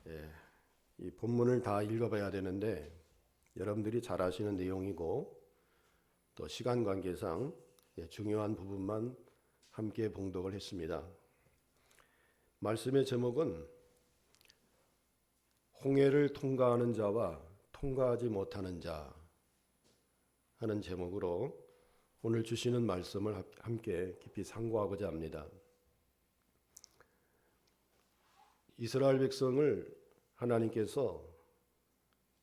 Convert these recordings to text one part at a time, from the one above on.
예, 이 본문을 다 읽어봐야 되는데 여러분들이 잘 아시는 내용이고 또 시간 관계상 중요한 부분만 함께 봉독을 했습니다. 말씀의 제목은 홍해를 통과하는 자와 통과하지 못하는 자 하는 제목으로 오늘 주시는 말씀을 함께 깊이 상고하고자 합니다. 이스라엘 백성을 하나님께서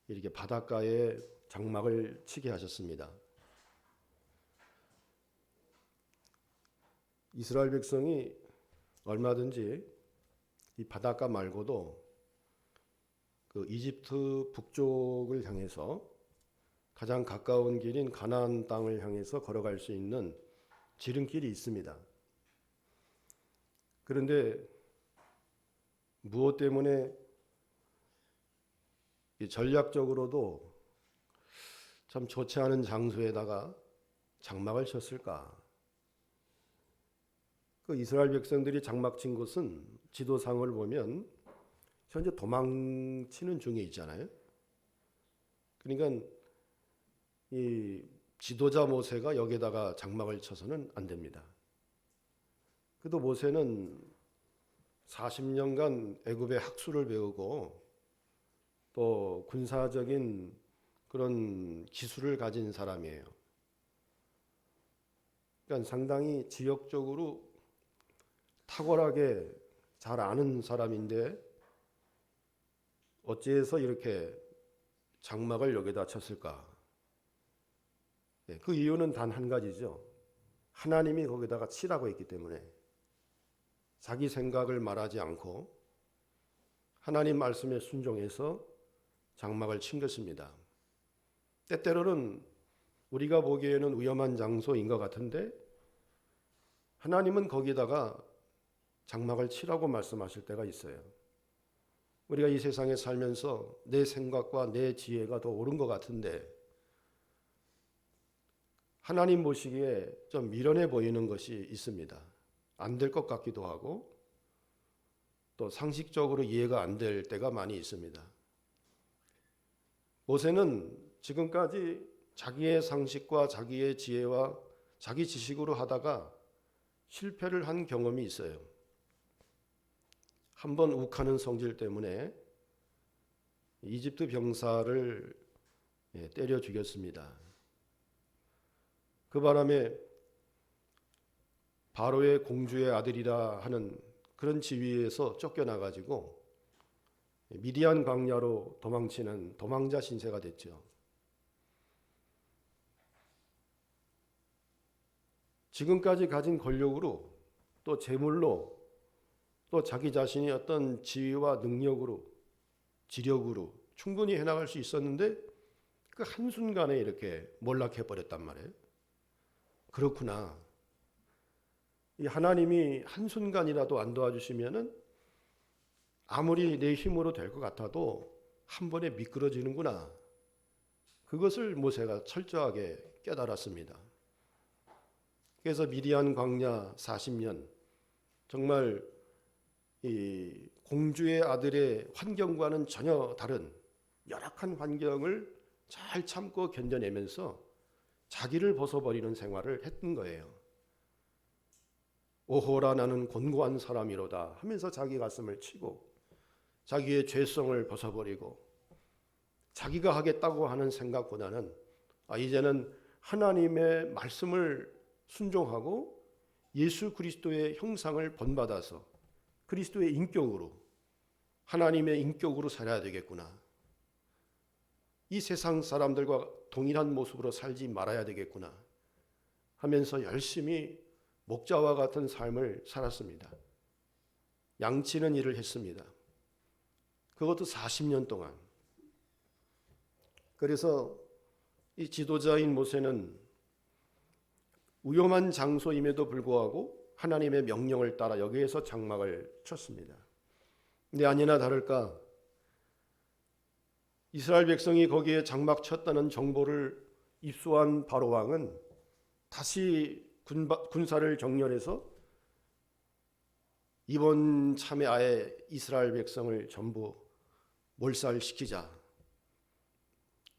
이렇게 바닷가에 장막을 치게 하셨습니다. 이스라엘 백성이 얼마든지 이 바닷가 말고도 그 이집트 북쪽을 향해서 가장 가까운 길인 가나안 땅을 향해서 걸어갈 수 있는 지름길이 있습니다. 그런데 무엇 때문에 전략적으로도 참 좋지 않은 장소에다가 장막을 쳤을까? 그 이스라엘 백성들이 장막 친 곳은 지도상을 보면 현재 도망치는 중에 있잖아요. 그러니까 이 지도자 모세가 여기다가 장막을 쳐서는 안 됩니다. 그래도 모세는 40년간 애굽의 학수를 배우고 또 군사적인 그런 기술을 가진 사람이에요. 그러니까 상당히 지역적으로 탁월하게 잘 아는 사람인데 어찌해서 이렇게 장막을 여기다 쳤을까? 그 이유는 단 한 가지죠. 하나님이 거기다가 치라고 했기 때문에 자기 생각을 말하지 않고 하나님 말씀에 순종해서 장막을 친 것입니다. 때때로는 우리가 보기에는 위험한 장소인 것 같은데 하나님은 거기다가 장막을 치라고 말씀하실 때가 있어요. 우리가 이 세상에 살면서 내 생각과 내 지혜가 더 옳은 것 같은데 하나님 보시기에 좀 미련해 보이는 것이 있습니다. 안 될 것 같기도 하고 또 상식적으로 이해가 안 될 때가 많이 있습니다. 모세는 지금까지 자기의 상식과 자기의 지혜와 자기 지식으로 하다가 실패를 한 경험이 있어요. 한번 욱하는 성질 때문에 이집트 병사를 때려 죽였습니다. 그 바람에 바로의 공주의 아들이라 하는 그런 지위에서 쫓겨나가지고 미디안 광야로 도망치는 도망자 신세가 됐죠. 지금까지 가진 권력으로 또 재물로 또 자기 자신이 어떤 지위와 능력으로 지력으로 충분히 해나갈 수 있었는데 그 한순간에 이렇게 몰락해 버렸단 말이에요. 그렇구나. 이 하나님이 한순간이라도 안 도와주시면은 아무리 내 힘으로 될 것 같아도 한 번에 미끄러지는구나. 그것을 모세가 철저하게 깨달았습니다. 그래서 미디안 광야 40년 정말 이 공주의 아들의 환경과는 전혀 다른 열악한 환경을 잘 참고 견뎌내면서 자기를 벗어버리는 생활을 했던 거예요. 오호라 나는 곤고한 사람이로다 하면서 자기 가슴을 치고 자기의 죄성을 벗어버리고 자기가 하겠다고 하는 생각보다는 이제는 하나님의 말씀을 순종하고 예수 그리스도의 형상을 본받아서 그리스도의 인격으로 하나님의 인격으로 살아야 되겠구나. 이 세상 사람들과 동일한 모습으로 살지 말아야 되겠구나 하면서 열심히 목자와 같은 삶을 살았습니다. 양치는 일을 했습니다. 그것도 40년 동안. 그래서 이 지도자인 모세는 위험한 장소임에도 불구하고 하나님의 명령을 따라 여기에서 장막을 쳤습니다. 근데 아니나 다를까 이스라엘 백성이 거기에 장막 쳤다는 정보를 입수한 바로 왕은 다시 군사를 정렬해서 이번 참에 아예 이스라엘 백성을 전부 몰살시키자.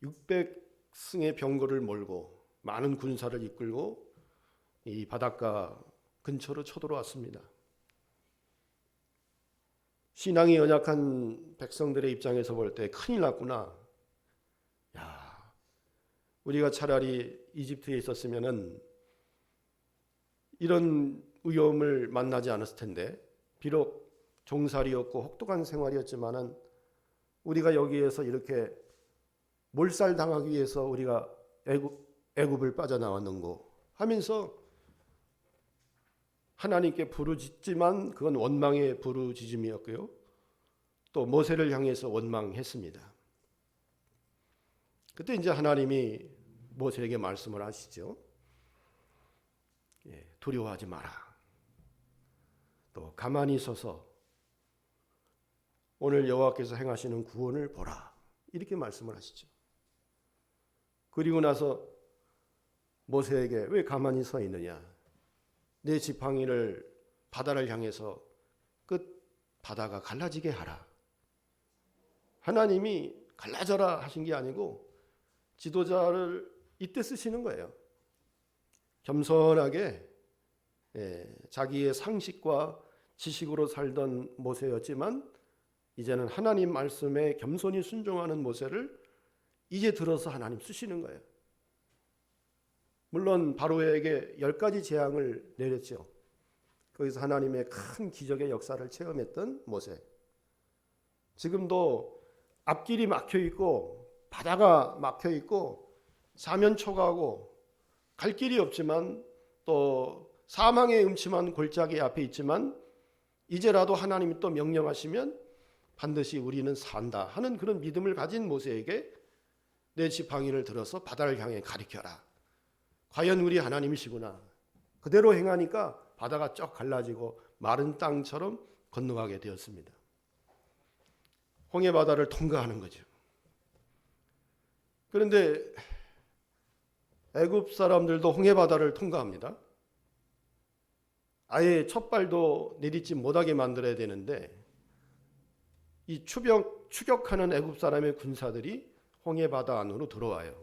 600승의 병거를 몰고 많은 군사를 이끌고 이 바닷가 근처로 쳐들어왔습니다. 신앙이 연약한 백성들의 입장에서 볼 때 큰일 났구나. 야, 우리가 차라리 이집트에 있었으면은 이런 위험을 만나지 않았을 텐데, 비록 종살이였고 혹독한 생활이었지만은 우리가 여기에서 이렇게 몰살당하기 위해서 우리가 애굽을 빠져나왔는고 하면서 하나님께 부르짖지만 그건 원망의 부르짖음이었고요. 또 모세를 향해서 원망했습니다. 그때 이제 하나님이 모세에게 말씀을 하시죠. 두려워하지 마라. 또 가만히 서서 오늘 여호와께서 행하시는 구원을 보라. 이렇게 말씀을 하시죠. 그리고 나서 모세에게 왜 가만히 서 있느냐. 내 지팡이를 바다를 향해서 끝 바다가 갈라지게 하라. 하나님이 갈라져라 하신 게 아니고 지도자를 이때 쓰시는 거예요. 겸손하게 자기의 상식과 지식으로 살던 모세였지만 이제는 하나님 말씀에 겸손히 순종하는 모세를 이제 들어서 하나님 쓰시는 거예요. 물론 바로에게 10가지 재앙을 내렸죠. 거기서 하나님의 큰 기적의 역사를 체험했던 모세. 지금도 앞길이 막혀 있고 바다가 막혀 있고 사면초가하고 갈 길이 없지만 또 사망의 음침한 골짜기 앞에 있지만 이제라도 하나님이 또 명령하시면 반드시 우리는 산다 하는 그런 믿음을 가진 모세에게 내 지팡이를 들어서 바다를 향해 가리켜라. 과연 우리 하나님이시구나. 그대로 행하니까 바다가 쫙 갈라지고 마른 땅처럼 건너가게 되었습니다. 홍해바다를 통과하는 거죠. 그런데 애굽 사람들도 홍해바다를 통과합니다. 아예 첫 발도 내딛지 못하게 만들어야 되는데 이 추격하는 애굽 사람의 군사들이 홍해바다 안으로 들어와요.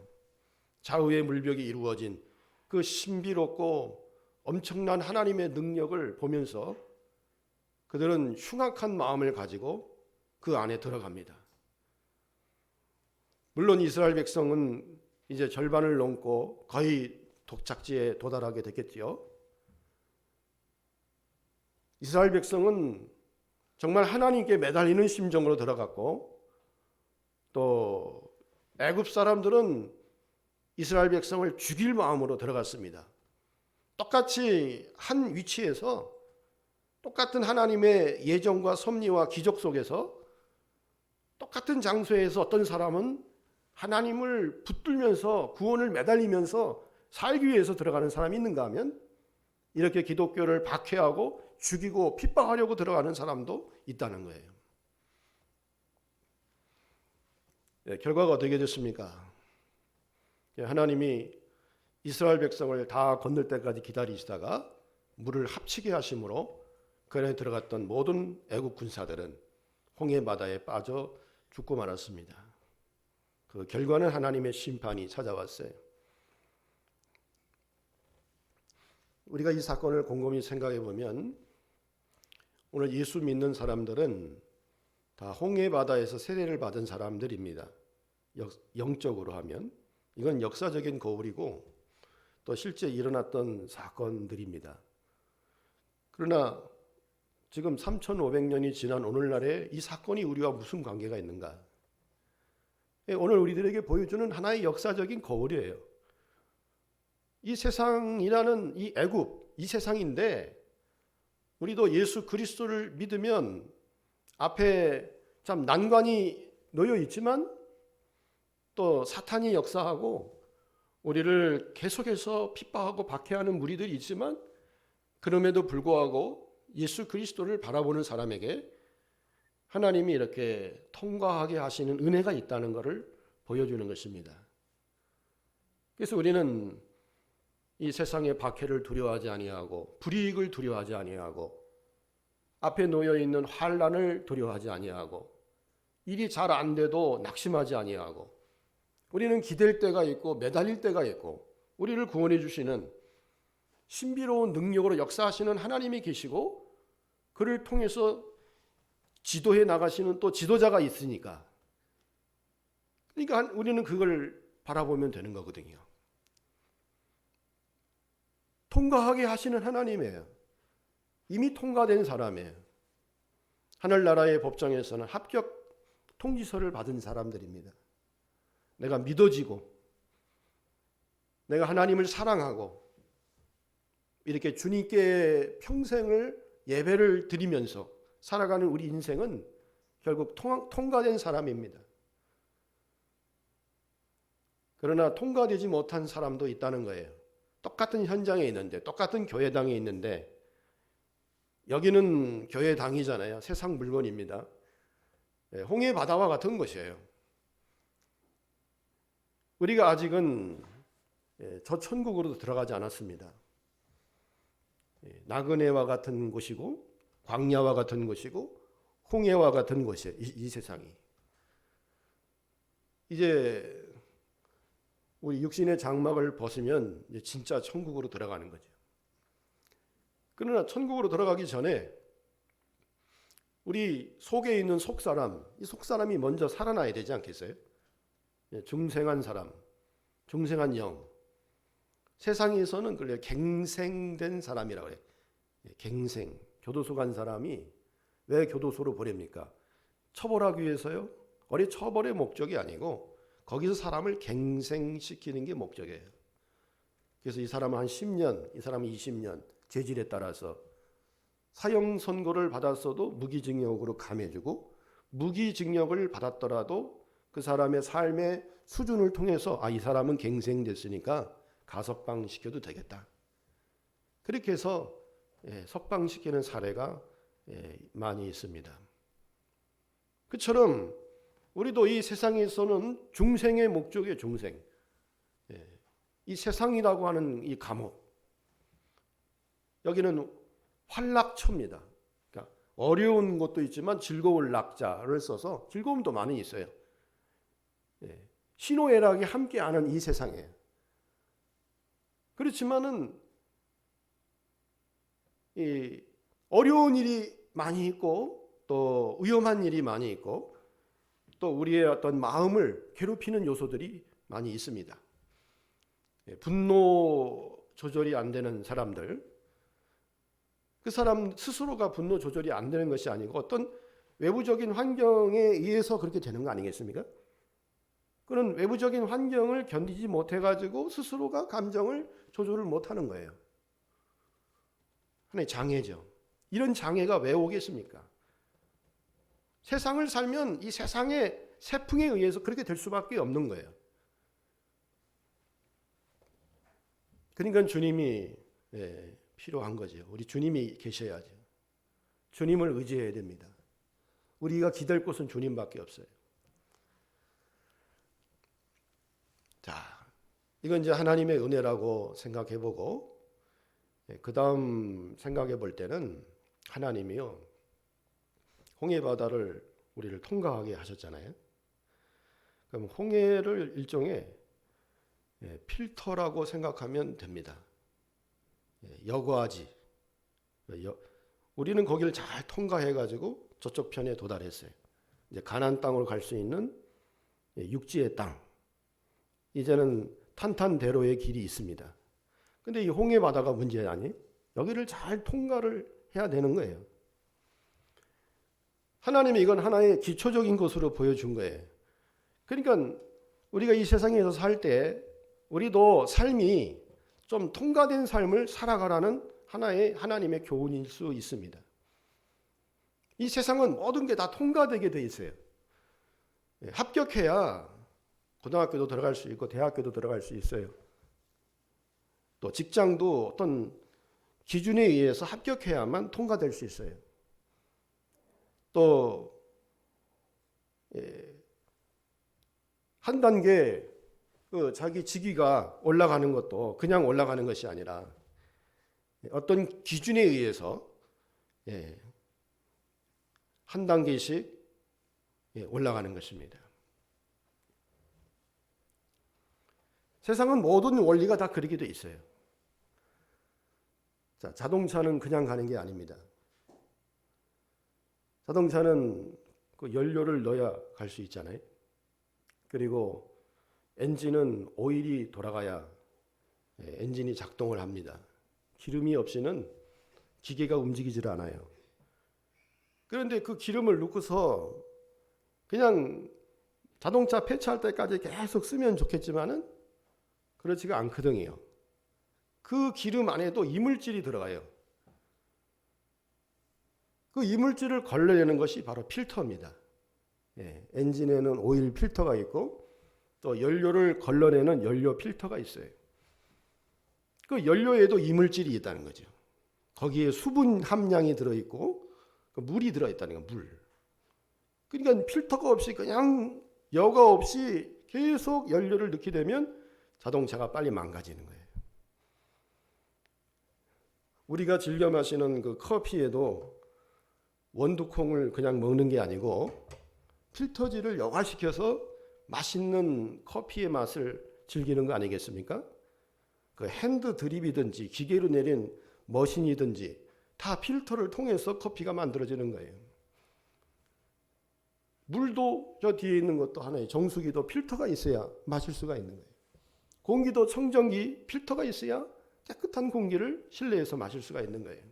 좌우의 물벽이 이루어진 그 신비롭고 엄청난 하나님의 능력을 보면서 그들은 흉악한 마음을 가지고 그 안에 들어갑니다. 물론 이스라엘 백성은 이제 절반을 넘고 거의 도착지에 도달하게 됐겠지요. 이스라엘 백성은 정말 하나님께 매달리는 심정으로 들어갔고 또 애굽 사람들은 이스라엘 백성을 죽일 마음으로 들어갔습니다. 똑같이 한 위치에서 똑같은 하나님의 예정과 섭리와 기적 속에서 똑같은 장소에서 어떤 사람은 하나님을 붙들면서 구원을 매달리면서 살기 위해서 들어가는 사람이 있는가 하면 이렇게 기독교를 박해하고 죽이고 핍박하려고 들어가는 사람도 있다는 거예요. 결과가 어떻게 됐습니까? 하나님이 이스라엘 백성을 다 건널 때까지 기다리시다가 물을 합치게 하심으로 그 안에 들어갔던 모든 애국 군사들은 홍해바다에 빠져 죽고 말았습니다. 그 결과는 하나님의 심판이 찾아왔어요. 우리가 이 사건을 곰곰이 생각해 보면 오늘 예수 믿는 사람들은 다 홍해바다에서 세례를 받은 사람들입니다. 영적으로 하면 이건 역사적인 거울이고 또 실제 일어났던 사건들입니다. 그러나 지금 3,500년이 지난 오늘날에 이 사건이 우리와 무슨 관계가 있는가? 오늘 우리들에게 보여주는 하나의 역사적인 거울이에요. 이 세상이라는 이 애굽, 이 세상인데 우리도 예수 그리스도를 믿으면 앞에 참 난관이 놓여 있지만 또 사탄이 역사하고 우리를 계속해서 핍박하고 박해하는 무리들이 있지만 그럼에도 불구하고 예수 그리스도를 바라보는 사람에게 하나님이 이렇게 통과하게 하시는 은혜가 있다는 것을 보여주는 것입니다. 그래서 우리는 이 세상의 박해를 두려워하지 아니하고 불이익을 두려워하지 아니하고 앞에 놓여 있는 환난을 두려워하지 아니하고 일이 잘 안 돼도 낙심하지 아니하고, 우리는 기댈 때가 있고 매달릴 때가 있고, 우리를 구원해 주시는 신비로운 능력으로 역사하시는 하나님이 계시고, 그를 통해서 지도해 나가시는 또 지도자가 있으니까, 그러니까 우리는 그걸 바라보면 되는 거거든요. 통과하게 하시는 하나님이에요. 이미 통과된 사람이에요. 하늘나라의 법정에서는 합격 통지서를 받은 사람들입니다. 내가 믿어지고, 내가 하나님을 사랑하고, 이렇게 주님께 평생을 예배를 드리면서 살아가는 우리 인생은 결국 통과된 사람입니다. 그러나 통과되지 못한 사람도 있다는 거예요. 똑같은 현장에 있는데, 똑같은 교회당에 있는데, 여기는 교회당이잖아요. 세상 물건입니다. 홍해 바다와 같은 것이에요. 우리가 아직은 저 천국으로 들어가지 않았습니다. 나그네와 같은 곳이고, 광야와 같은 곳이고, 홍해와 같은 곳이에요. 이 세상이. 이제 우리 육신의 장막을 벗으면 이제 진짜 천국으로 들어가는 거죠. 그러나 천국으로 들어가기 전에 우리 속에 있는 속사람, 이 속사람이 먼저 살아나야 되지 않겠어요? 중생한 사람, 중생한 영. 세상에서는 그래요. 갱생된 사람이라고 그래요. 갱생. 교도소 간 사람이 왜 교도소로 보냅니까? 처벌하기 위해서요? 어리 처벌의 목적이 아니고 거기서 사람을 갱생시키는 게 목적이에요. 그래서 이 사람은 한 10년, 이 사람은 20년 재질에 따라서 사형 선고를 받았어도 무기징역으로 감해주고, 무기징역을 받았더라도 그 사람의 삶의 수준을 통해서 이 사람은 갱생됐으니까 가석방시켜도 되겠다. 그렇게 해서 석방시키는 사례가 많이 있습니다. 그처럼 우리도 이 세상에서는 중생의 목적이에요. 중생. 이 세상이라고 하는 이 감옥, 여기는 활락처입니다. 그러니까 어려운 것도 있지만 즐거울 낙자를 써서 즐거움도 많이 있어요. 희노애락이 함께하는 이 세상에. 그렇지만은 이 어려운 일이 많이 있고, 또 위험한 일이 많이 있고, 또 우리의 어떤 마음을 괴롭히는 요소들이 많이 있습니다. 분노 조절이 안 되는 사람들, 그 사람 스스로가 분노 조절이 안 되는 것이 아니고 어떤 외부적인 환경에 의해서 그렇게 되는 거 아니겠습니까? 그런 외부적인 환경을 견디지 못해가지고 스스로가 감정을 조절을 못하는 거예요. 하나의 장애죠. 이런 장애가 왜 오겠습니까? 세상을 살면 이 세상의 세풍에 의해서 그렇게 될 수밖에 없는 거예요. 그러니까 주님이 필요한 거죠. 우리 주님이 계셔야죠. 주님을 의지해야 됩니다. 우리가 기댈 곳은 주님밖에 없어요. 자, 이건 이제 하나님의 은혜라고 생각해보고, 그 다음 생각해볼 때는 하나님이요, 홍해 바다를 우리를 통과하게 하셨잖아요. 그럼 홍해를 일종의 필터라고 생각하면 됩니다. 여과지. 우리는 거기를 잘 통과해가지고 저쪽 편에 도달했어요. 이제 가나안 땅으로 갈 수 있는 육지의 땅. 이제는 탄탄대로의 길이 있습니다. 근데 이 홍해 바다가 문제 아니? 여기를 잘 통과를 해야 되는 거예요. 하나님이 이건 하나의 기초적인 것으로 보여준 거예요. 그러니까 우리가 이 세상에서 살 때 우리도 삶이 좀 통과된 삶을 살아가라는 하나의 하나님의 교훈일 수 있습니다. 이 세상은 모든 게 다 통과되게 돼 있어요. 합격해야 고등학교도 들어갈 수 있고 대학교도 들어갈 수 있어요. 또 직장도 어떤 기준에 의해서 합격해야만 통과될 수 있어요. 또 한 단계 자기 직위가 올라가는 것도 그냥 올라가는 것이 아니라 어떤 기준에 의해서 한 단계씩 올라가는 것입니다. 세상은 모든 원리가 다 그렇게 돼 있어요. 자, 자동차는 그냥 가는 게 아닙니다. 자동차는 그 연료를 넣어야 갈 수 있잖아요. 그리고 엔진은 오일이 돌아가야 엔진이 작동을 합니다. 기름이 없이는 기계가 움직이질 않아요. 그런데 그 기름을 넣고서 그냥 자동차 폐차할 때까지 계속 쓰면 좋겠지만은 그렇지가 않거든요. 그 기름 안에도 이물질이 들어가요. 그 이물질을 걸러내는 것이 바로 필터입니다. 엔진에는 오일 필터가 있고 또 연료를 걸러내는 연료 필터가 있어요. 그 연료에도 이물질이 있다는 거죠. 거기에 수분 함량이 들어있고 물이 들어있다는 거예요. 물. 그러니까 필터가 없이 그냥 여과 없이 계속 연료를 넣게 되면 자동차가 빨리 망가지는 거예요. 우리가 즐겨 마시는 그 커피에도 원두콩을 그냥 먹는 게 아니고 필터지를 여과시켜서 맛있는 커피의 맛을 즐기는 거 아니겠습니까? 그 핸드 드립이든지 기계로 내린 머신이든지 다 필터를 통해서 커피가 만들어지는 거예요. 물도 저 뒤에 있는 것도 하나의 정수기도 필터가 있어야 마실 수가 있는 거예요. 공기도 청정기 필터가 있어야 깨끗한 공기를 실내에서 마실 수가 있는 거예요.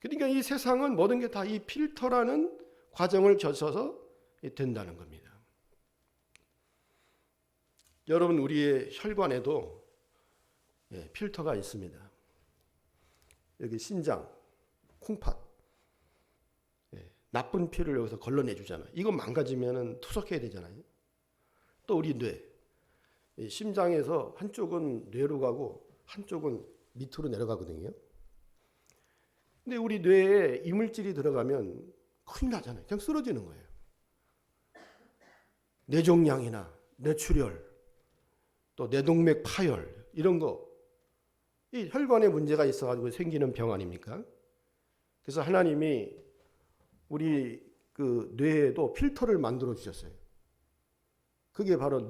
그러니까 이 세상은 모든 게 다 이 필터라는 과정을 거쳐서 된다는 겁니다. 여러분, 우리의 혈관에도 필터가 있습니다. 여기 신장, 콩팥, 나쁜 피를 여기서 걸러내 주잖아요. 이거 망가지면 투석해야 되잖아요. 또 우리 뇌, 심장에서 한쪽은 뇌로 가고 한쪽은 밑으로 내려가거든요. 근데 우리 뇌에 이물질이 들어가면 큰일 나잖아요. 그냥 쓰러지는 거예요. 뇌종양이나 뇌출혈, 또 뇌동맥 파열 이런 거, 이 혈관에 문제가 있어가지고 생기는 병 아닙니까? 그래서 하나님이 우리 그 뇌에도 필터를 만들어 주셨어요. 그게 바로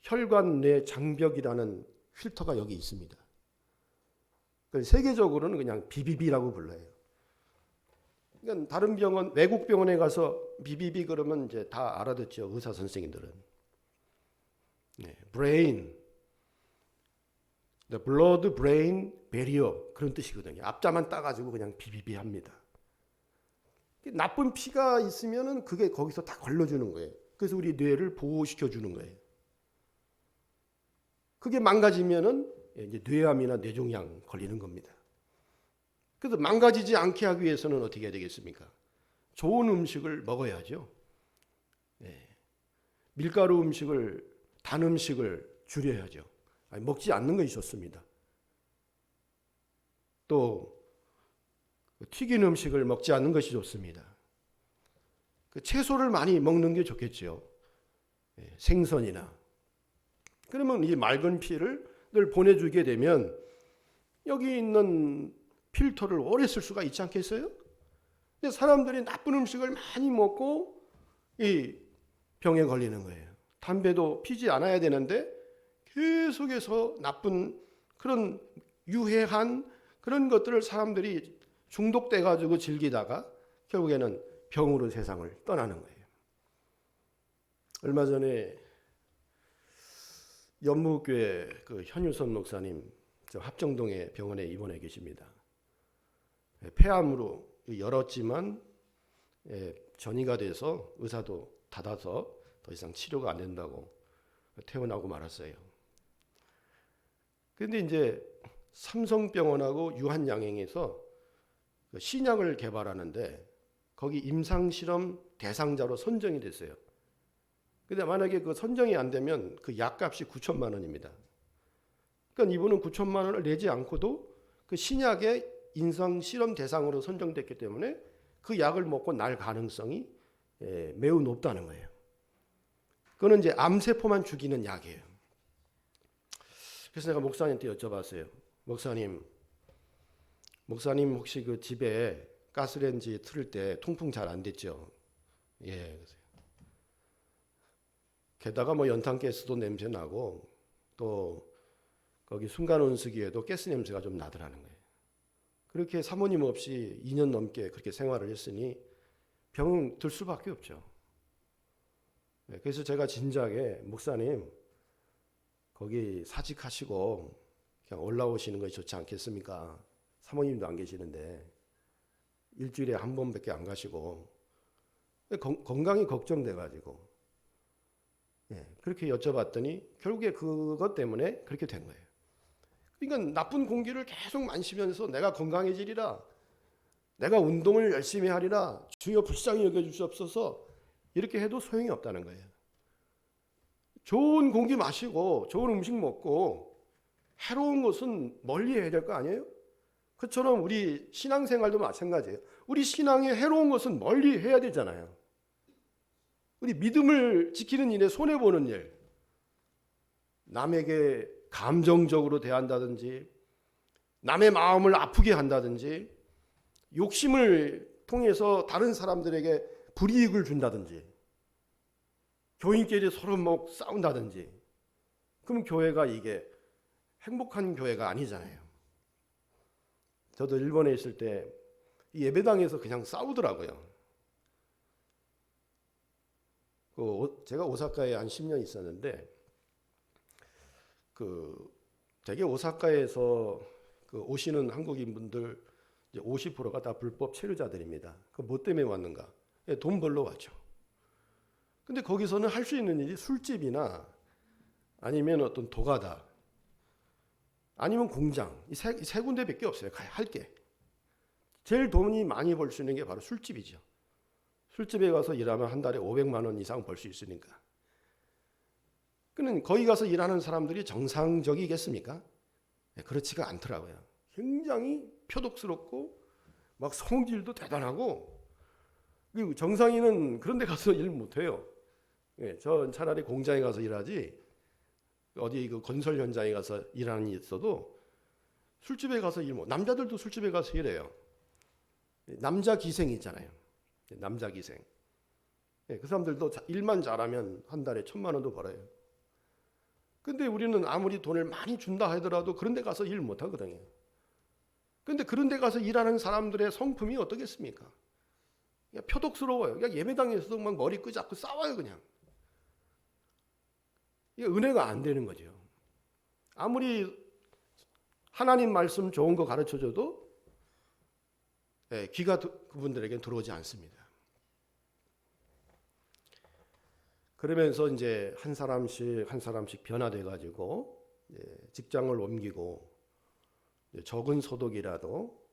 혈관 뇌 장벽이라는 필터가 여기 있습니다. 세계적으로는 그냥 BBB라고 불러요. 그러니까 다른 병원, 외국 병원에 가서 BBB 그러면 이제 다 알아듣죠. 의사 선생님들은. brain, the blood-brain barrier 그런 뜻이거든요. 앞자만 따가지고 그냥 BBB 합니다. 나쁜 피가 있으면은 그게 거기서 다 걸러주는 거예요. 그래서 우리 뇌를 보호시켜 주는 거예요. 그게 망가지면은 이제 뇌암이나 뇌종양 걸리는 겁니다. 그래서 망가지지 않게 하기 위해서는 어떻게 해야 되겠습니까? 좋은 음식을 먹어야죠. 밀가루 음식을, 단 음식을 줄여야죠. 먹지 않는 것이 좋습니다. 또 튀긴 음식을 먹지 않는 것이 좋습니다. 채소를 많이 먹는 게 좋겠죠. 생선이나. 그러면 이 맑은 피를 늘 보내주게 되면 여기 있는 필터를 오래 쓸 수가 있지 않겠어요? 근데 사람들이 나쁜 음식을 많이 먹고 이 병에 걸리는 거예요. 담배도 피지 않아야 되는데 계속해서 나쁜 그런 유해한 그런 것들을 사람들이 중독돼 가지고 즐기다가 결국에는 병으로 세상을 떠나는 거예요. 얼마 전에 연무교회 그 현유선 목사님 저 합정동의 병원에 입원해 계십니다. 폐암으로 열었지만 전이가 돼서 의사도 닫아서 더 이상 치료가 안 된다고 퇴원하고 말았어요. 그런데 이제 삼성병원하고 유한양행에서 신약을 개발하는데 거기 임상실험 대상자로 선정이 됐어요. 근데 만약에 그 선정이 안 되면 그 약값이 9천만 원입니다. 그러니까 이분은 9천만 원을 내지 않고도 그 신약의 임상실험 대상으로 선정됐기 때문에 그 약을 먹고 날 가능성이 매우 높다는 거예요. 그거는 이제 암세포만 죽이는 약이에요. 그래서 내가 목사님한테 여쭤봤어요. 목사님 혹시 그 집에 가스레인지 틀을 때 통풍 잘 안 됐죠. 예. 게다가 뭐 연탄가스도 냄새 나고 또 거기 순간온수기에도 가스 냄새가 좀 나더라는 거예요. 그렇게 사모님 없이 2년 넘게 그렇게 생활을 했으니 병 들 수밖에 없죠. 그래서 제가 진작에 목사님 거기 사직하시고 그냥 올라오시는 것이 좋지 않겠습니까? 사모님도 안 계시는데 일주일에 한 번밖에 안 가시고 건강이 걱정돼가지고 그렇게 여쭤봤더니 결국에 그것 때문에 그렇게 된 거예요. 그러니까 나쁜 공기를 계속 마시면서 내가 건강해지리라, 내가 운동을 열심히 하리라, 주여 불쌍히 여겨주시옵소서 이렇게 해도 소용이 없다는 거예요. 좋은 공기 마시고 좋은 음식 먹고 해로운 것은 멀리 해야 될 거 아니에요? 그처럼 우리 신앙생활도 마찬가지예요. 우리 신앙에 해로운 것은 멀리 해야 되잖아요. 우리 믿음을 지키는 일에 손해보는 일, 남에게 감정적으로 대한다든지 남의 마음을 아프게 한다든지 욕심을 통해서 다른 사람들에게 불이익을 준다든지 교인끼리 서로 뭐 싸운다든지 그럼 교회가 이게 행복한 교회가 아니잖아요. 저도 일본에 있을 때 예배당에서 그냥 싸우더라고요. 제가 오사카에 한 10년 있었는데 되게 오사카에서 오시는 한국인 분들 50%가 다 불법 체류자들입니다. 뭐 때문에 왔는가? 돈 벌러 왔죠. 근데 거기서는 할 수 있는 일이 술집이나 아니면 어떤 도가다 아니면 공장 이 세 군데밖에 없어요. 할 게. 제일 돈이 많이 벌 수 있는 게 바로 술집이죠. 술집에 가서 일하면 한 달에 500만 원 이상 벌 수 있으니까. 그는 거기 가서 일하는 사람들이 정상적이겠습니까? 그렇지가 않더라고요. 굉장히 표독스럽고 막 성질도 대단하고 그리고 정상인은 그런 데 가서 일 못해요. 저 차라리 공장에 가서 일하지 어디 건설 현장에 가서 일하는 일이 있어도 술집에 가서 일 못. 남자들도 술집에 가서 일해요. 남자 기생 있잖아요. 남자 기생. 그 사람들도 일만 잘하면 한 달에 1,000만 원도 벌어요. 근데 우리는 아무리 돈을 많이 준다 하더라도 그런 데 가서 일 못 하거든요. 근데 그런 데 가서 일하는 사람들의 성품이 어떻겠습니까? 그냥 표독스러워요. 그냥 예배당에서도 막 머리 끄잡고 싸워요, 그냥. 이게 은혜가 안 되는 거죠. 아무리 하나님 말씀 좋은 거 가르쳐 줘도 귀가 그분들에겐 들어오지 않습니다. 그러면서 이제 한 사람씩 변화돼 가지고 직장을 옮기고 적은 소득이라도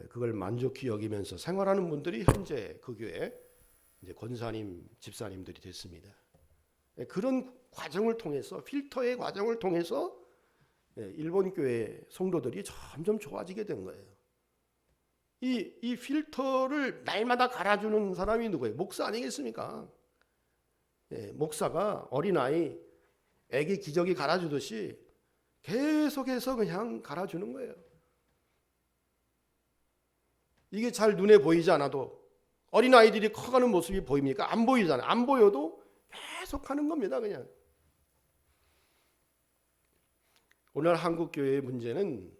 그걸 만족히 여기면서 생활하는 분들이 현재 그 교회 이제 권사님, 집사님들이 됐습니다. 그런 과정을 통해서 필터의 과정을 통해서 일본 교회 성도들이 점점 좋아지게 된 거예요. 이 필터를 날마다 갈아주는 사람이 누구예요? 목사 아니겠습니까? 목사가 어린아이, 애기 기저귀 갈아주듯이 계속해서 그냥 갈아주는 거예요. 이게 잘 눈에 보이지 않아도 어린아이들이 커가는 모습이 보입니까? 안 보이잖아요. 안 보여도 계속 하는 겁니다. 그냥. 오늘 한국 교회의 문제는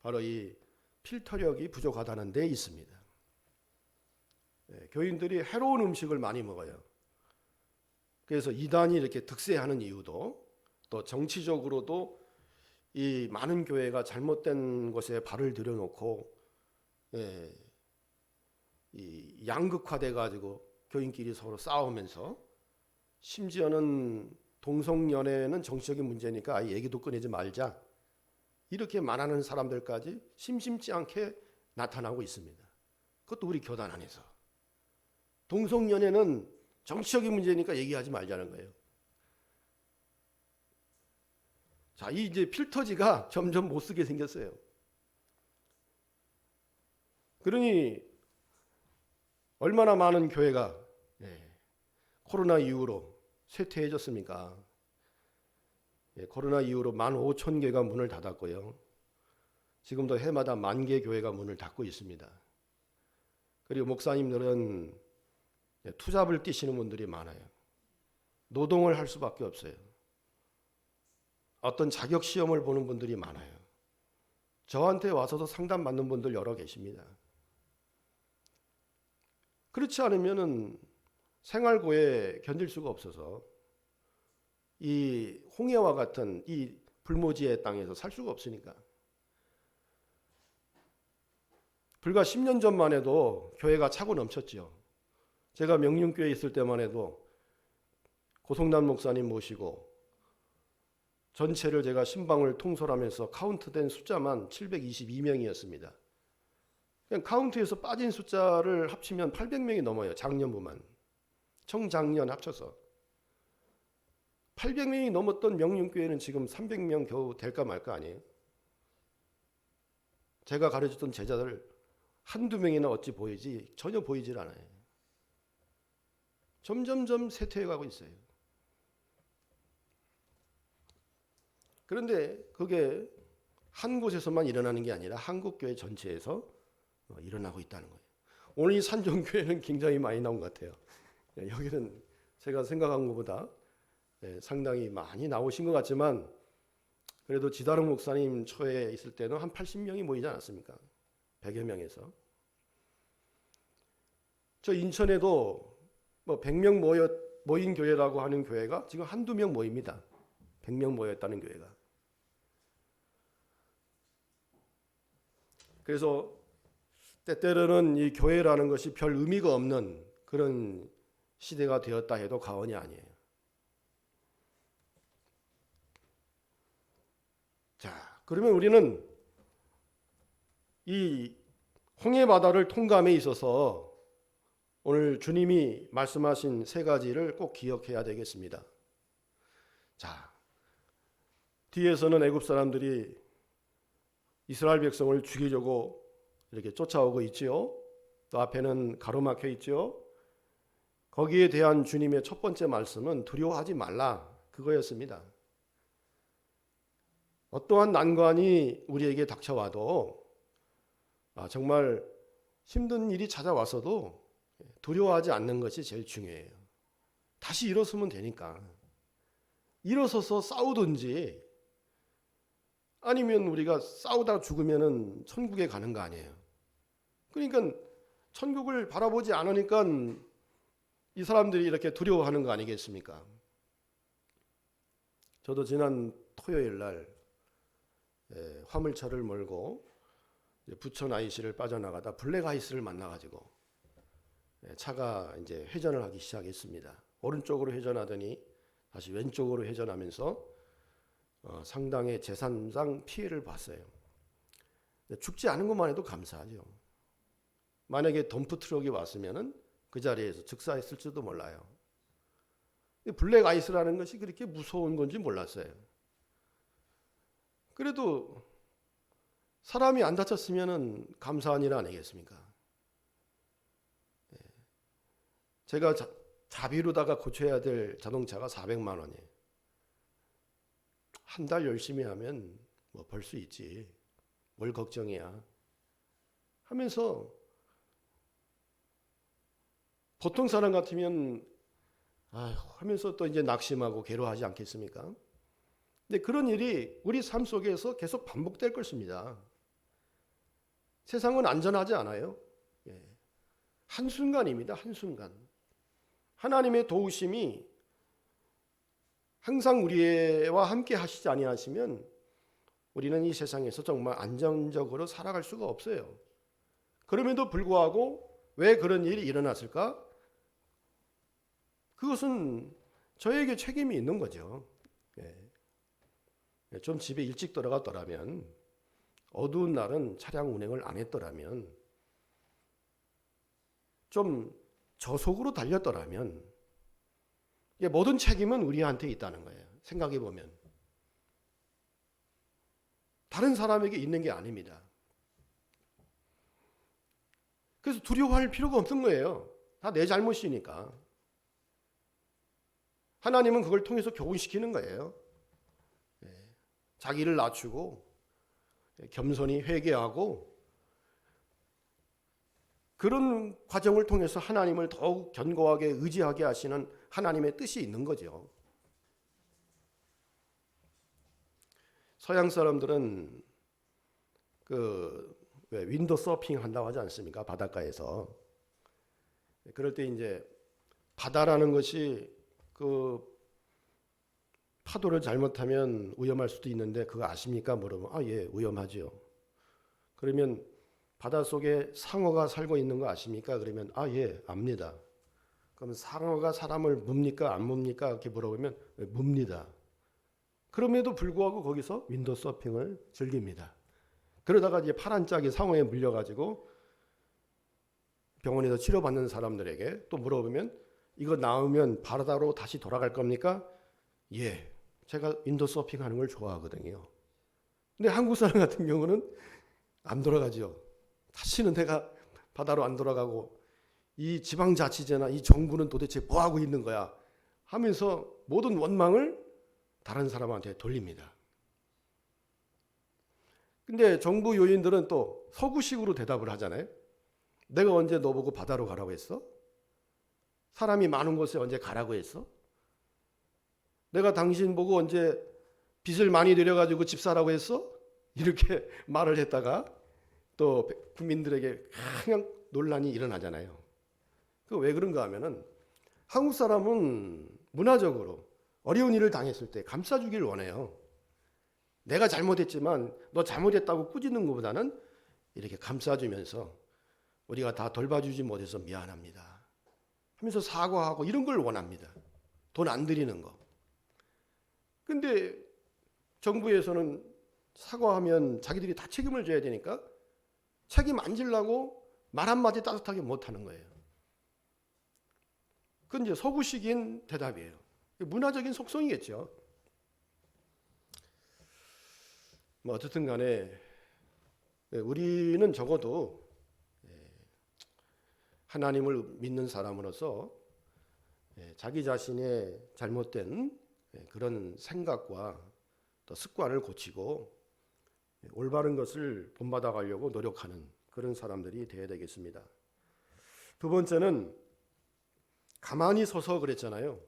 바로 이 필터력이 부족하다는 데 있습니다. 교인들이 해로운 음식을 많이 먹어요. 그래서 이단이 이렇게 득세하는 이유도 또 정치적으로도 이 많은 교회가 잘못된 것에 발을 들여놓고 이 양극화돼 가지고 교인끼리 서로 싸우면서 심지어는 동성연애는 정치적인 문제니까 아예 얘기도 꺼내지 말자 이렇게 말하는 사람들까지 심심치 않게 나타나고 있습니다. 그것도 우리 교단 안에서 동성연애는 정치적인 문제니까 얘기하지 말자는 거예요. 자, 이 이제 필터지가 점점 못 쓰게 생겼어요. 그러니 얼마나 많은 교회가 코로나 이후로 쇠퇴해졌습니까? 코로나 이후로 15,000개가 문을 닫았고요. 지금도 해마다 10,000개 교회가 문을 닫고 있습니다. 그리고 목사님들은 투잡을 뛰시는 분들이 많아요. 노동을 할 수밖에 없어요. 어떤 자격 시험을 보는 분들이 많아요. 저한테 와서도 상담 받는 분들 여러 계십니다. 그렇지 않으면은 생활고에 견딜 수가 없어서 이 홍해와 같은 이 불모지의 땅에서 살 수가 없으니까. 불과 10년 전만 해도 교회가 차고 넘쳤죠. 제가 명륜교회에 있을 때만 해도 고성남 목사님 모시고 전체를 제가 신방을 통솔하면서 카운트된 숫자만 722명이었습니다. 그냥 카운트에서 빠진 숫자를 합치면 800명이 넘어요. 작년부만. 청작년 합쳐서. 800명이 넘었던 명륜교회는 지금 300명 겨우 될까 말까 아니에요. 제가 가르쳤던 제자들 한두 명이나 어찌 보이지 전혀 보이질 않아요. 점점점 쇠퇴해가고 있어요. 그런데 그게 한 곳에서만 일어나는 게 아니라 한국교회 전체에서 일어나고 있다는 거예요. 오늘 이 산정교회는 굉장히 많이 나온 것 같아요. 여기는 제가 생각한 것보다 상당히 많이 나오신 것 같지만 그래도 지다롱 목사님 처에 있을 때는 한 80명이 모이지 않았습니까? 100여 명에서. 저 인천에도 뭐 100명 모인 교회라고 하는 교회가 지금 한두 명 모입니다. 100명 모였다는 교회가. 그래서 때때로는 이 교회라는 것이 별 의미가 없는 그런 시대가 되었다 해도 과언이 아니에요. 자, 그러면 우리는 이 홍해 바다를 통감에 있어서 오늘 주님이 말씀하신 세 가지를 꼭 기억해야 되겠습니다. 자, 뒤에서는 애굽 사람들이 이스라엘 백성을 죽이려고 이렇게 쫓아오고 있지요. 또 앞에는 가로막혀 있죠. 거기에 대한 주님의 첫 번째 말씀은 두려워하지 말라 그거였습니다. 어떠한 난관이 우리에게 닥쳐와도 정말 힘든 일이 찾아와서도 두려워하지 않는 것이 제일 중요해요. 다시 일어서면 되니까. 일어서서 싸우든지 아니면 우리가 싸우다 죽으면 천국에 가는 거 아니에요. 그러니까 천국을 바라보지 않으니까 이 사람들이 이렇게 두려워하는 거 아니겠습니까? 저도 지난 토요일 날 화물차를 몰고 부천 IC를 빠져나가다 블랙 아이스를 만나가지고 차가 이제 회전을 하기 시작했습니다. 오른쪽으로 회전하더니 다시 왼쪽으로 회전하면서 상당히 재산상 피해를 봤어요. 죽지 않은 것만 해도 감사하죠. 만약에 덤프 트럭이 왔으면은 그 자리에서 즉사했을지도 몰라요. 블랙 아이스라는 것이 그렇게 무서운 건지 몰랐어요. 그래도 사람이 안 다쳤으면은 감사한 일 아니겠습니까? 제가 자비로다가 고쳐야 될 자동차가 400만 원이에요. 한 달 열심히 하면 뭐 벌 수 있지. 뭘 걱정이야. 하면서 보통 사람 같으면 하면서 또 이제 낙심하고 괴로워하지 않겠습니까? 근데 그런 일이 우리 삶 속에서 계속 반복될 것입니다. 세상은 안전하지 않아요. 한순간입니다. 한순간. 하나님의 도우심이 항상 우리와 함께 하시지 아니하시면 우리는 이 세상에서 정말 안정적으로 살아갈 수가 없어요. 그럼에도 불구하고 왜 그런 일이 일어났을까? 그것은 저에게 책임이 있는 거죠. 좀 집에 일찍 들어갔더라면, 어두운 날은 차량 운행을 안 했더라면, 좀 저속으로 달렸더라면 모든 책임은 우리한테 있다는 거예요. 생각해 보면. 다른 사람에게 있는 게 아닙니다. 그래서 두려워할 필요가 없는 거예요. 다 내 잘못이니까. 하나님은 그걸 통해서 교훈시키는 거예요. 자기를 낮추고 겸손히 회개하고 그런 과정을 통해서 하나님을 더욱 견고하게 의지하게 하시는 하나님의 뜻이 있는 거죠. 서양 사람들은 왜 윈도 서핑 한다고 하지 않습니까? 바닷가에서. 그럴 때 이제 바다라는 것이 그 파도를 잘못하면 위험할 수도 있는데 그거 아십니까? 물으면 예, 위험하죠. 그러면 바닷속에 상어가 살고 있는 거 아십니까? 그러면 예, 압니다. 그럼 상어가 사람을 뭅니까? 안 뭅니까? 이렇게 물어보면 뭅니다. 그럼에도 불구하고 거기서 윈도 서핑을 즐깁니다. 그러다가 이제 파란 짝이 상어에 물려가지고 병원에서 치료받는 사람들에게 또 물어보면 이거 나으면 바다로 다시 돌아갈 겁니까? 예, 제가 윈도 서핑하는 걸 좋아하거든요. 근데 한국 사람 같은 경우는 안 돌아가죠. 다시는 내가 바다로 안 돌아가고 이 지방자치제나 이 정부는 도대체 뭐 하고 있는 거야 하면서 모든 원망을 다른 사람한테 돌립니다. 근데 정부 요인들은 또 서구식으로 대답을 하잖아요. 내가 언제 너보고 바다로 가라고 했어? 사람이 많은 곳에 언제 가라고 했어? 내가 당신 보고 언제 빚을 많이 내려가지고 집 사라고 했어? 이렇게 말을 했다가 또 국민들에게 그냥 논란이 일어나잖아요. 그 왜 그런가 하면은 한국 사람은 문화적으로 어려운 일을 당했을 때 감싸주기를 원해요. 내가 잘못했지만 너 잘못했다고 꾸짖는 것보다는 이렇게 감싸주면서 우리가 다 돌봐주지 못해서 미안합니다 하면서 사과하고 이런 걸 원합니다. 돈 안 들이는 거. 근데 정부에서는 사과하면 자기들이 다 책임을 져야 되니까 책임 안 지려고 말 한마디 따뜻하게 못하는 거예요. 그건 이제 서구식인 대답이에요. 문화적인 속성이겠죠. 뭐 어쨌든 간에 우리는 적어도 하나님을 믿는 사람으로서 자기 자신의 잘못된 그런 생각과 또 습관을 고치고 올바른 것을 본받아 가려고 노력하는 그런 사람들이 되어야 되겠습니다. 두 번째는 가만히 서서 그랬잖아요.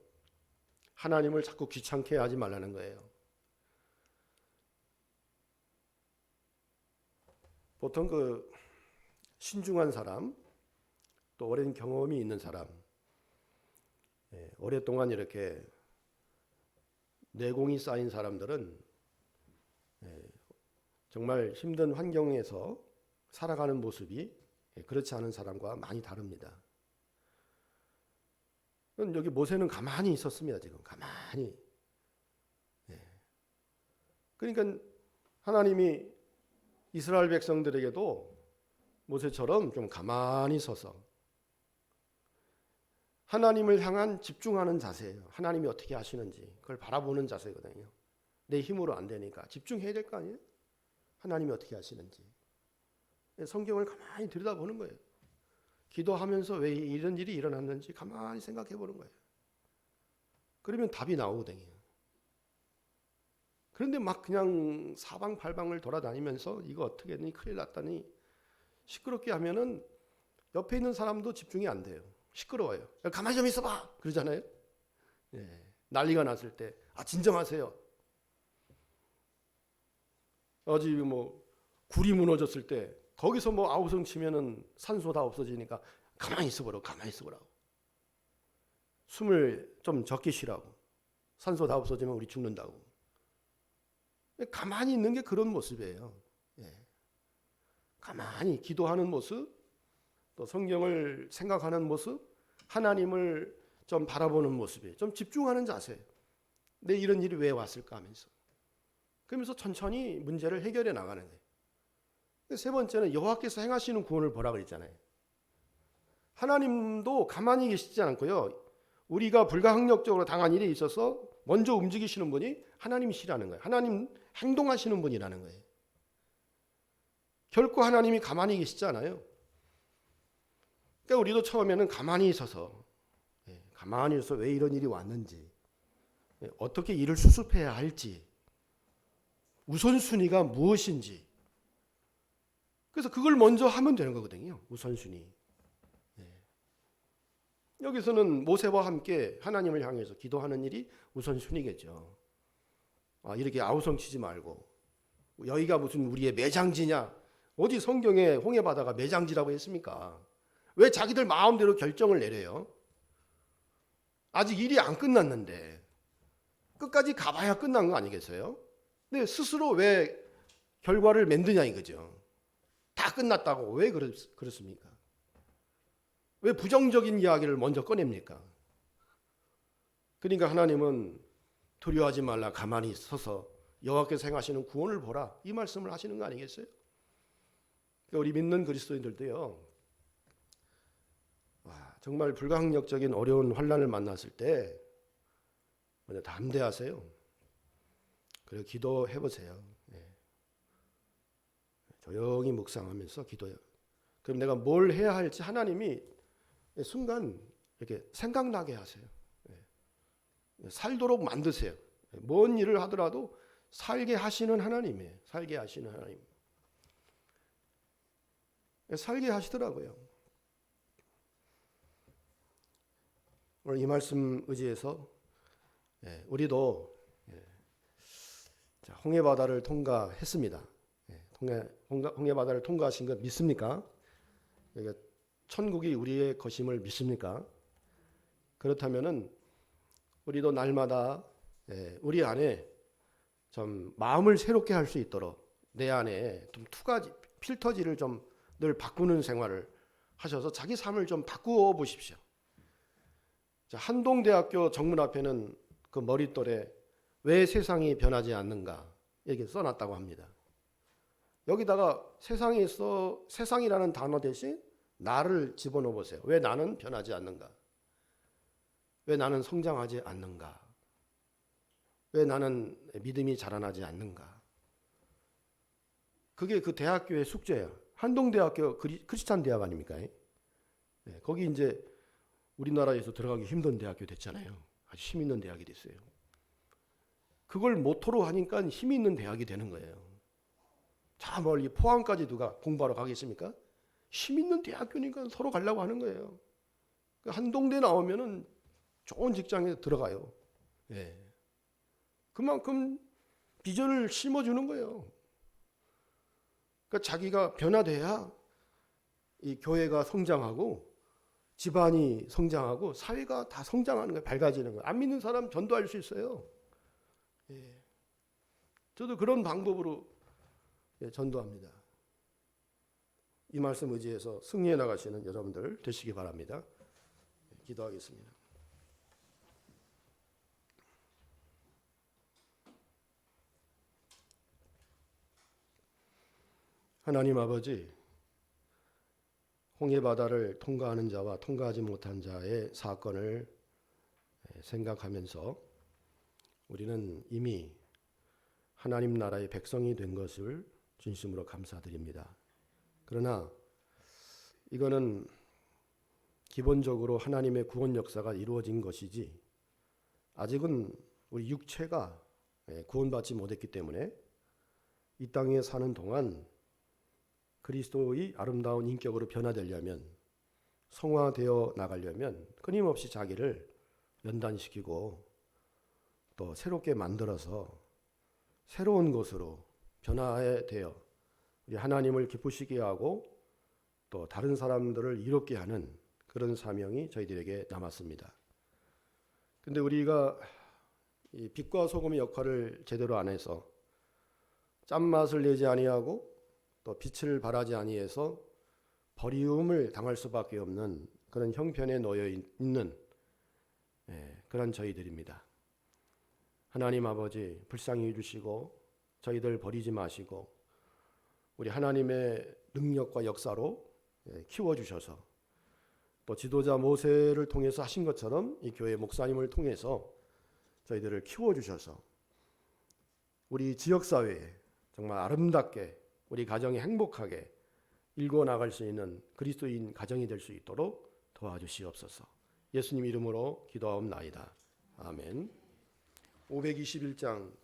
하나님을 자꾸 귀찮게 하지 말라는 거예요. 보통 그 신중한 사람, 또 오랜 경험이 있는 사람, 오랫동안 이렇게 내공이 쌓인 사람들은 정말 힘든 환경에서 살아가는 모습이 그렇지 않은 사람과 많이 다릅니다. 여기 모세는 가만히 있었습니다. 지금 가만히. 그러니까 하나님이 이스라엘 백성들에게도 모세처럼 좀 가만히 서서 하나님을 향한 집중하는 자세예요. 하나님이 어떻게 하시는지 그걸 바라보는 자세거든요. 내 힘으로 안 되니까 집중해야 될 거 아니에요? 하나님이 어떻게 하시는지. 성경을 가만히 들여다보는 거예요. 기도하면서 왜 이런 일이 일어났는지 가만히 생각해 보는 거예요. 그러면 답이 나오거든요. 그런데 막 그냥 사방팔방을 돌아다니면서 이거 어떻게 했니? 큰일 났다니 시끄럽게 하면은 옆에 있는 사람도 집중이 안 돼요. 시끄러워요. 가만히 좀 있어봐 그러잖아요. 난리가 났을 때 진정하세요. 어제 뭐 굴이 무너졌을 때 거기서 뭐 아우성 치면은 산소 다 없어지니까 가만히 있어보라고, 가만히 있어보라고. 숨을 좀 적게 쉬라고. 산소 다 없어지면 우리 죽는다고. 가만히 있는 게 그런 모습이에요. 가만히 기도하는 모습, 또 성경을 생각하는 모습, 하나님을 좀 바라보는 모습이에요. 좀 집중하는 자세. 내 이런 일이 왜 왔을까 하면서. 그러면서 천천히 문제를 해결해 나가는 거예요. 세 번째는 여호와께서 행하시는 구원을 보라 그랬잖아요. 하나님도 가만히 계시지 않고요. 우리가 불가항력적으로 당한 일이 있어서 먼저 움직이시는 분이 하나님이시라는 거예요. 하나님 행동하시는 분이라는 거예요. 결코 하나님이 가만히 계시지 않아요. 그러니까 우리도 처음에는 가만히 있어서 왜 이런 일이 왔는지, 어떻게 일을 수습해야 할지, 우선순위가 무엇인지, 그래서 그걸 먼저 하면 되는 거거든요. 우선순위. 여기서는 모세와 함께 하나님을 향해서 기도하는 일이 우선순위겠죠. 이렇게 아우성치지 말고 여기가 무슨 우리의 매장지냐? 어디 성경에 홍해바다가 매장지라고 했습니까? 왜 자기들 마음대로 결정을 내려요? 아직 일이 안 끝났는데 끝까지 가봐야 끝난 거 아니겠어요? 근데 스스로 왜 결과를 만드냐 이거죠. 다 끝났다고 왜 그렇습니까? 왜 부정적인 이야기를 먼저 꺼냅니까? 그러니까 하나님은 두려워하지 말라 가만히 서서 여호와께서 행하시는 구원을 보라 이 말씀을 하시는 거 아니겠어요? 우리 믿는 그리스도인들도요. 정말 불가항력적인 어려운 환난을 만났을 때 먼저 담대하세요. 그리고 기도해 보세요. 조용히 묵상하면서 기도해요. 그럼 내가 뭘 해야 할지 하나님이 순간 이렇게 생각나게 하세요. 살도록 만드세요. 뭔 일을 하더라도 살게 하시는 하나님이에요. 살게 하시는 하나님. 살게 하시더라고요. 오늘 이 말씀 의지해서 우리도 홍해바다를 통과했습니다. 홍해바다를 통과하신 것 믿습니까? 천국이 우리의 것임을 믿습니까? 그렇다면은 우리도 날마다 우리 안에 좀 마음을 새롭게 할 수 있도록 내 안에 좀 필터지를 좀 늘 바꾸는 생활을 하셔서 자기 삶을 좀 바꾸어 보십시오. 한동대학교 정문 앞에는 그 머릿돌에 왜 세상이 변하지 않는가 이렇게 써놨다고 합니다. 여기다가 세상이라는 단어 대신 나를 집어넣어 보세요. 왜 나는 변하지 않는가? 왜 나는 성장하지 않는가? 왜 나는 믿음이 자라나지 않는가? 그게 그 대학교의 숙제예요. 한동대학교 크리스찬 대학 아닙니까? 거기 이제 우리나라에서 들어가기 힘든 대학교 됐잖아요. 아주 힘 있는 대학이 됐어요. 그걸 모토로 하니까 힘 있는 대학이 되는 거예요. 자, 멀리 포항까지 누가 공부하러 가겠습니까? 힘 있는 대학교니까 서로 가려고 하는 거예요. 한동대 나오면은 좋은 직장에 들어가요. 그만큼 비전을 심어주는 거예요. 그러니까 자기가 변화돼야 이 교회가 성장하고 집안이 성장하고 사회가 다 성장하는 거예요. 밝아지는 거예요. 안 믿는 사람 전도할 수 있어요. 저도 그런 방법으로 전도합니다. 이 말씀 의지해서 승리해 나가시는 여러분들 되시기 바랍니다. 기도하겠습니다. 하나님 아버지, 홍해바다를 통과하는 자와 통과하지 못한 자의 사건을 생각하면서 우리는 이미 하나님 나라의 백성이 된 것을 진심으로 감사드립니다. 그러나 이거는 기본적으로 하나님의 구원 역사가 이루어진 것이지 아직은 우리 육체가 구원받지 못했기 때문에 이 땅에 사는 동안 그리스도의 아름다운 인격으로 변화되려면 성화되어 나가려면 끊임없이 자기를 연단시키고 또 새롭게 만들어서 새로운 것으로 변화해 되어 우리 하나님을 기쁘시게 하고 또 다른 사람들을 이롭게 하는 그런 사명이 저희들에게 남았습니다. 근데 우리가 이 빛과 소금의 역할을 제대로 안 해서 짠맛을 내지 아니하고 또 빛을 발하지 아니해서 버리움을 당할 수밖에 없는 그런 형편에 놓여 있는 그런 저희들입니다. 하나님 아버지 불쌍히 여주시고 저희들 버리지 마시고 우리 하나님의 능력과 역사로 키워주셔서 또 지도자 모세를 통해서 하신 것처럼 이 교회 목사님을 통해서 저희들을 키워주셔서 우리 지역사회에 정말 아름답게 우리 가정이 행복하게 일궈 나갈 수 있는 그리스도인 가정이 될 수 있도록 도와주시옵소서. 예수님 이름으로 기도하옵나이다. 아멘. 521장